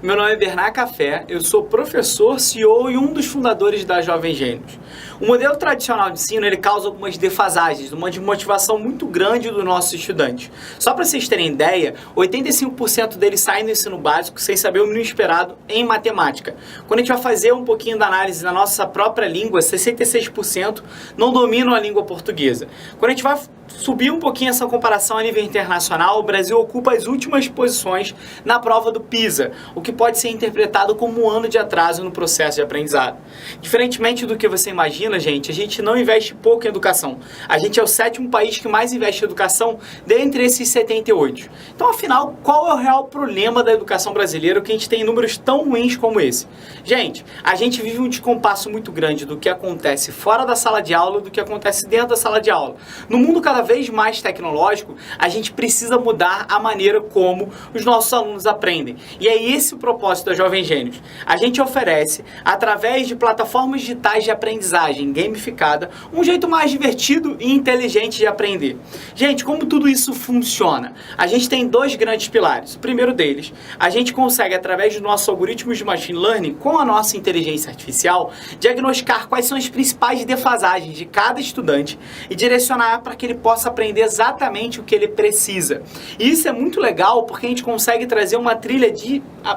Meu nome é Bernard Café, eu sou professor, CEO e um dos fundadores da Jovem Gênios. O modelo tradicional de ensino ele causa algumas defasagens, uma desmotivação muito grande dos nossos estudantes. Só para vocês terem ideia, 85% deles saem do ensino básico sem saber o mínimo esperado em matemática. Quando a gente vai fazer um pouquinho da análise na nossa própria língua, 66% não dominam a língua portuguesa. Quando a gente vai subir um pouquinho essa comparação a nível internacional, o Brasil ocupa as últimas posições na prova do PISA, o que pode ser interpretado como um ano de atraso no processo de aprendizado. Diferentemente do que você imagina, gente, a gente não investe pouco em educação. A gente é o 7º país que mais investe em educação dentre esses 78. Então, afinal, qual é o real problema da educação brasileira que a gente tem números tão ruins como esse? Gente, a gente vive um descompasso muito grande do que acontece fora da sala de aula do que acontece dentro da sala de aula. No mundo cada vez mais tecnológico, a gente precisa mudar a maneira como os nossos alunos aprendem. E é esse o propósito da Jovem Gênios. A gente oferece, através de plataformas digitais de aprendizagem gamificada, um jeito mais divertido e inteligente de aprender. Gente, como tudo isso funciona? A gente tem dois grandes pilares. O primeiro deles, a gente consegue, através dos nossos algoritmos de machine learning, com a nossa inteligência artificial, diagnosticar quais são as principais defasagens de cada estudante e direcionar para que ele possa aprender exatamente o que ele precisa. E isso é muito legal porque a gente consegue trazer uma trilha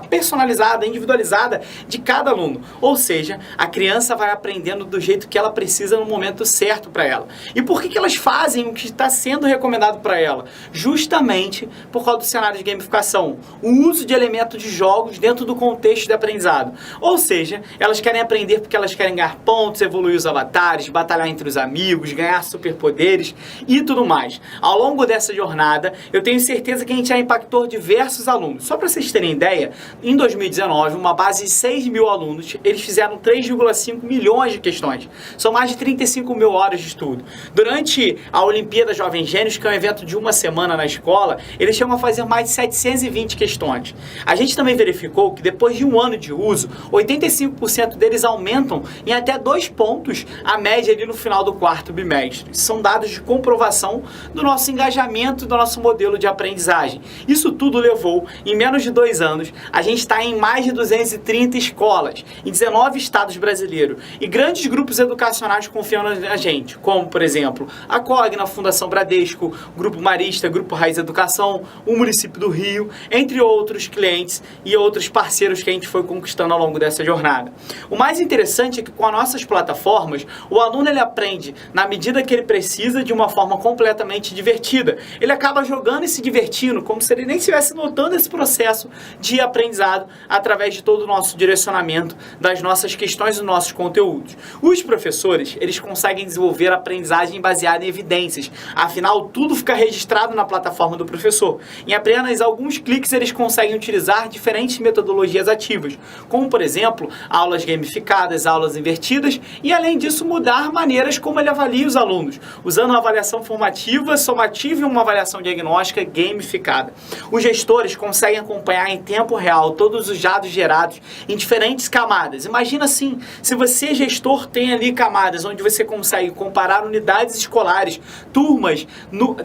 personalizada, individualizada de cada aluno. Ou seja, a criança vai aprendendo do jeito que ela precisa no momento certo para ela. E por que elas fazem o que está sendo recomendado para ela? Justamente por causa do cenário de gamificação. O uso de elementos de jogos dentro do contexto de aprendizado. Ou seja, elas querem aprender porque elas querem ganhar pontos, evoluir os avatares, batalhar entre os amigos, ganhar superpoderes e tudo mais. Ao longo dessa jornada, eu tenho certeza que a gente já impactou diversos alunos. Só para vocês terem ideia, em 2019, uma base de 6 mil alunos, eles fizeram 3,5 milhões de questões. São mais de 35 mil horas de estudo. Durante a Olimpíada Jovem Gênios, que é um evento de uma semana na escola, eles chegam a fazer mais de 720 questões. A gente também verificou que depois de um ano de uso, 85% deles aumentam em até 2 pontos a média ali no final do 4º bimestre. São dados de comprovação do nosso engajamento, do nosso modelo de aprendizagem. Isso tudo levou, em menos de 2 anos, a gente está em mais de 230 escolas, em 19 estados brasileiros, e grandes grupos educacionais confiando na gente, como, por exemplo, a Cogna, a Fundação Bradesco, Grupo Marista, Grupo Raiz Educação, o município do Rio, entre outros clientes e outros parceiros que a gente foi conquistando ao longo dessa jornada. O mais interessante é que com as nossas plataformas, o aluno ele aprende na medida que ele precisa de uma forma completamente divertida. Ele acaba jogando e se divertindo, como se ele nem estivesse notando esse processo de aprendizado através de todo o nosso direcionamento das nossas questões e dos nossos conteúdos. Os professores, eles conseguem desenvolver a aprendizagem baseada em evidências. Afinal, tudo fica registrado na plataforma do professor. Em apenas alguns cliques, eles conseguem utilizar diferentes metodologias ativas, como, por exemplo, aulas gamificadas, aulas invertidas e, além disso, mudar maneiras como ele avalia os alunos, usando uma avaliação formativa, somativa e uma avaliação diagnóstica gamificada. Os gestores conseguem acompanhar em tempo real todos os dados gerados em diferentes camadas. Imagina assim, se você, gestor, tem ali camadas onde você consegue comparar unidades escolares, turmas,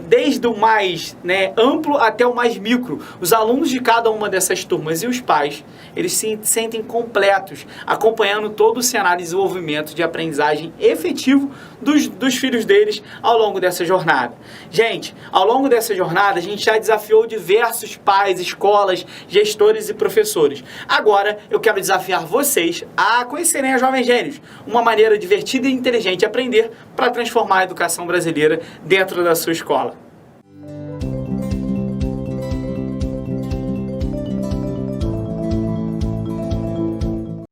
desde o mais amplo até o mais micro, os alunos de cada uma dessas turmas e os pais, eles se sentem completos, acompanhando todo o cenário de desenvolvimento de aprendizagem efetivo dos filhos deles ao longo dessa jornada. Gente, ao longo dessa jornada, a gente já desafiou diversos pais, escolas, gestores e professores. Agora, eu quero desafiar vocês a conhecerem a Jovem Gênios, uma maneira divertida e inteligente de aprender para transformar a educação brasileira dentro da sua escola.